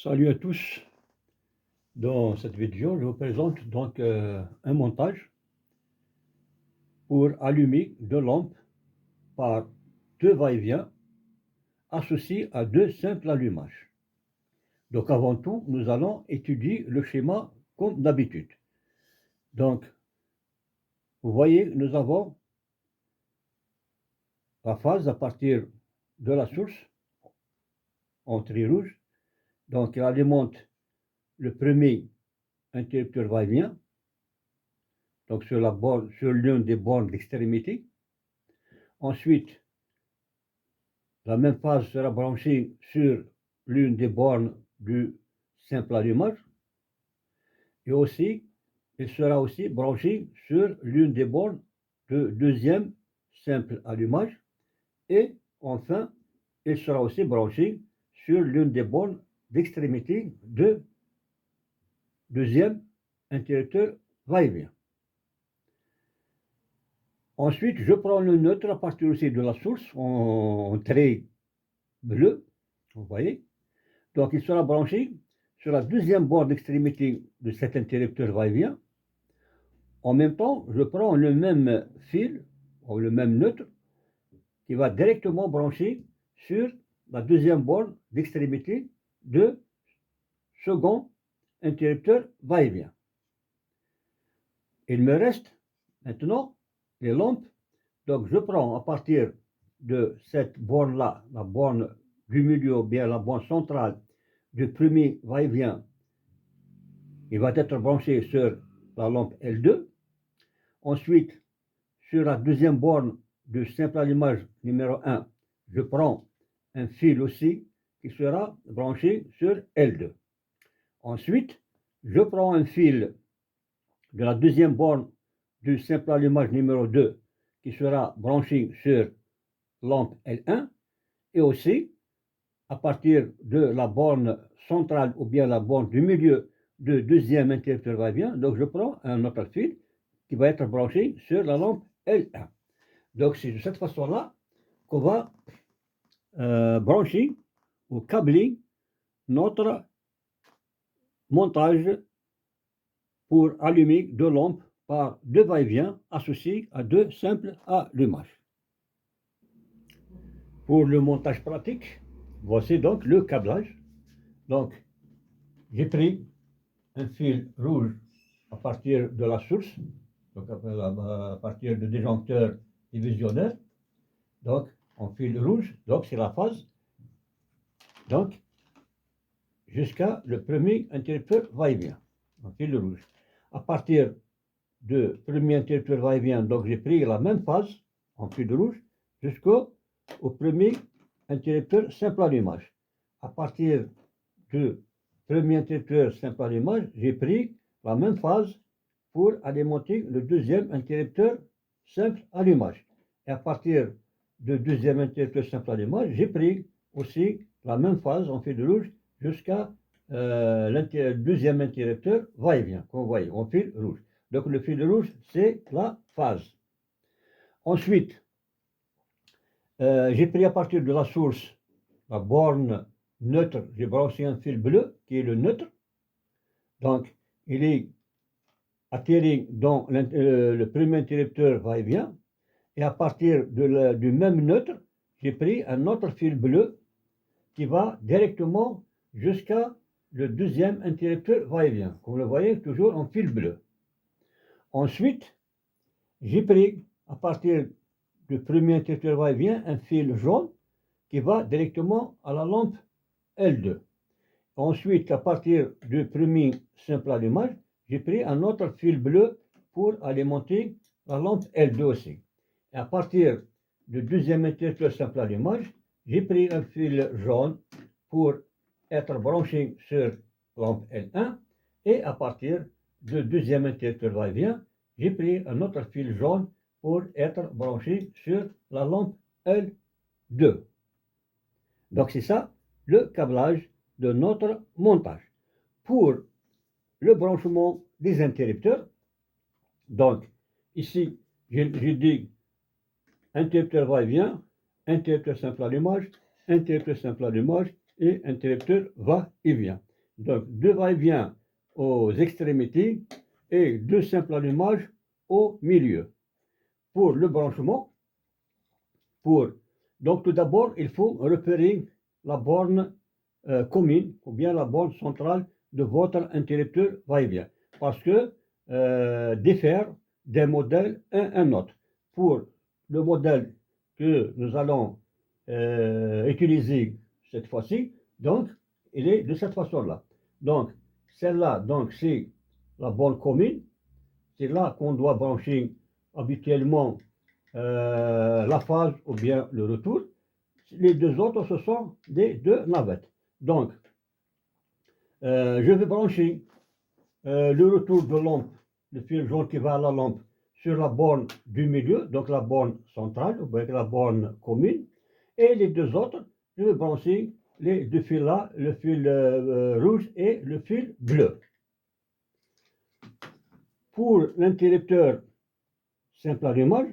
Salut à tous. Dans cette vidéo, je vous présente donc un montage pour allumer deux lampes par deux va-et-vient associés à deux simples allumages. Donc avant tout, nous allons étudier le schéma comme d'habitude. Donc, vous voyez, nous avons la phase à partir de la source en trait rouge. Donc, elle alimente le premier interrupteur va-et-vient, donc sur l'une des bornes d'extrémité. Ensuite, la même phase sera branchée sur l'une des bornes du simple allumage et aussi, elle sera aussi branchée sur l'une des bornes du deuxième simple allumage et enfin, elle sera aussi branchée sur l'une des bornes d'extrémité de deuxième interrupteur va-et-vient. Ensuite, je prends le neutre à partir aussi de la source en trait bleu, vous voyez. Donc, il sera branché sur la deuxième borne d'extrémité de cet interrupteur va-et-vient. En même temps, je prends le même fil, ou le même neutre, qui va directement brancher sur la deuxième borne d'extrémité de second interrupteur va-et-vient. Il me reste maintenant les lampes. Donc, je prends à partir de cette borne-là, la borne du milieu, ou bien la borne centrale du premier va-et-vient, il va être branché sur la lampe L2. Ensuite, sur la deuxième borne du simple allumage numéro 1, je prends un fil aussi qui sera branché sur L2. Ensuite, je prends un fil de la deuxième borne du simple allumage numéro 2 qui sera branché sur lampe L1 et aussi à partir de la borne centrale ou bien la borne du milieu de deuxième interrupteur va-et-vient, donc je prends un autre fil qui va être branché sur la lampe L1. Donc c'est de cette façon-là qu'on va brancher ou câbler notre montage pour allumer deux lampes par deux va-et-vient associés à deux simples allumages. Pour le montage pratique, voici donc le câblage. Donc, j'ai pris un fil rouge à partir de la source, donc à partir du disjoncteur divisionnaire, donc en fil rouge, donc c'est la phase, donc jusqu'à le premier interrupteur va-et-vient, en fil rouge. À partir du premier interrupteur va-et-vient, donc j'ai pris la même phase en fil rouge jusqu'au premier interrupteur simple allumage. À partir du premier interrupteur simple allumage, j'ai pris la même phase pour alimenter le deuxième interrupteur simple allumage. Et à partir du deuxième interrupteur simple allumage, j'ai pris aussi la même phase en fil rouge jusqu'à le deuxième interrupteur va-et-vient, comme vous voyez, en fil rouge. Donc le fil rouge, c'est la phase. Ensuite, j'ai pris à partir de la source la borne neutre, j'ai branché un fil bleu qui est le neutre. Donc, il est atterri dans le premier interrupteur va-et-vient. Et à partir du même neutre, j'ai pris un autre fil bleu qui va directement jusqu'à le deuxième interrupteur va-et-vient. Comme vous le voyez, toujours en fil bleu. Ensuite, j'ai pris à partir du premier interrupteur va-et-vient un fil jaune qui va directement à la lampe L2. Ensuite, à partir du premier simple allumage, j'ai pris un autre fil bleu pour alimenter la lampe L2 aussi. Et à partir du deuxième interrupteur simple allumage, j'ai pris un fil jaune pour être branché sur lampe L1. Et à partir du deuxième interrupteur va-et-vient, j'ai pris un autre fil jaune pour être branché sur la lampe L2. Donc c'est ça le câblage de notre montage. Pour le branchement des interrupteurs, donc ici j'ai dit interrupteur va-et-vient, interrupteur simple allumage, interrupteur simple allumage et interrupteur va-et-vient. Donc, deux va-et-vient aux extrémités et deux simples allumages au milieu. Pour le branchement, donc tout d'abord, il faut repérer la borne commune ou bien la borne centrale de votre interrupteur va-et-vient. Parce que diffère d'un modèle à un autre. Pour le modèle que nous allons utiliser cette fois-ci, donc il est de cette façon-là. Donc celle-là, donc c'est la borne commune. C'est là qu'on doit brancher habituellement la phase ou bien le retour. Les deux autres, ce sont des deux navettes. Donc, je vais brancher le retour de lampe, le fil jaune qui va à la lampe, sur la borne du milieu, donc la borne centrale, ou bien la borne commune. Et les deux autres, je vais brancher les deux fils là, le fil rouge et le fil bleu. Pour l'interrupteur simple allumage,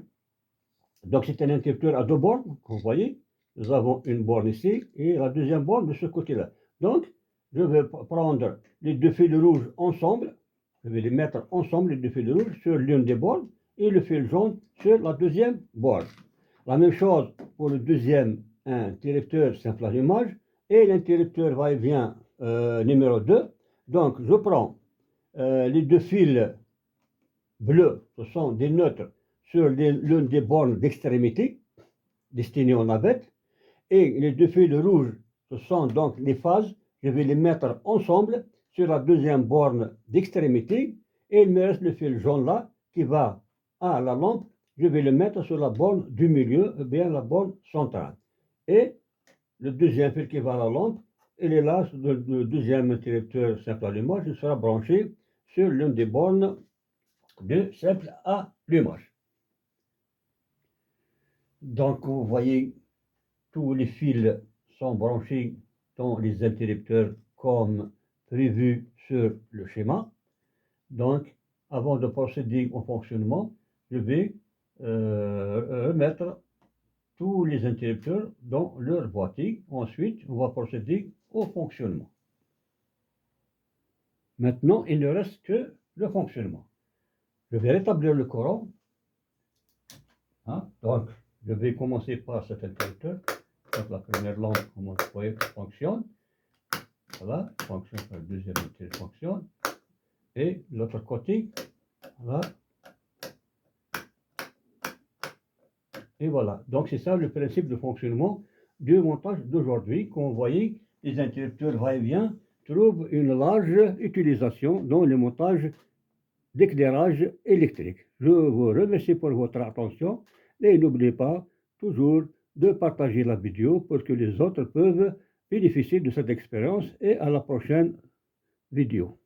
donc c'est un interrupteur à deux bornes, vous voyez. Nous avons une borne ici et la deuxième borne de ce côté-là. Donc, je vais prendre les deux fils rouges ensemble, je vais les mettre ensemble, les deux fils rouges, sur l'une des bornes et le fil jaune sur la deuxième borne. La même chose pour le deuxième interrupteur simple allumage et l'interrupteur va-et-vient numéro 2. Donc, je prends les deux fils bleus, ce sont des neutres, sur l'une des bornes d'extrémité destinées aux navettes, et les deux fils rouges, ce sont donc les phases, je vais les mettre ensemble sur la deuxième borne d'extrémité, et il me reste le fil jaune là qui va à la lampe, je vais le mettre sur la borne du milieu, ou bien la borne centrale. Et le deuxième fil qui va à la lampe, il est là, le deuxième interrupteur simple allumage, il sera branché sur l'une des bornes de simple allumage. Donc vous voyez, tous les fils sont branchés dans les interrupteurs comme prévu sur le schéma. Donc avant de procéder au fonctionnement, je vais remettre tous les interrupteurs dans leur boîtier. Ensuite, on va procéder au fonctionnement. Maintenant, il ne reste que le fonctionnement. Je vais rétablir le courant. Donc, je vais commencer par cet interrupteur. Donc, la première lampe, comme vous voyez, fonctionne. Voilà, fonctionne, le deuxième interrupteur fonctionne. Et l'autre côté, voilà. Et voilà. Donc, c'est ça le principe de fonctionnement du montage d'aujourd'hui. Comme vous voyez, les interrupteurs va-et-vient trouvent une large utilisation dans le montage d'éclairage électrique. Je vous remercie pour votre attention et n'oubliez pas toujours de partager la vidéo pour que les autres peuvent bénéficier de cette expérience et à la prochaine vidéo.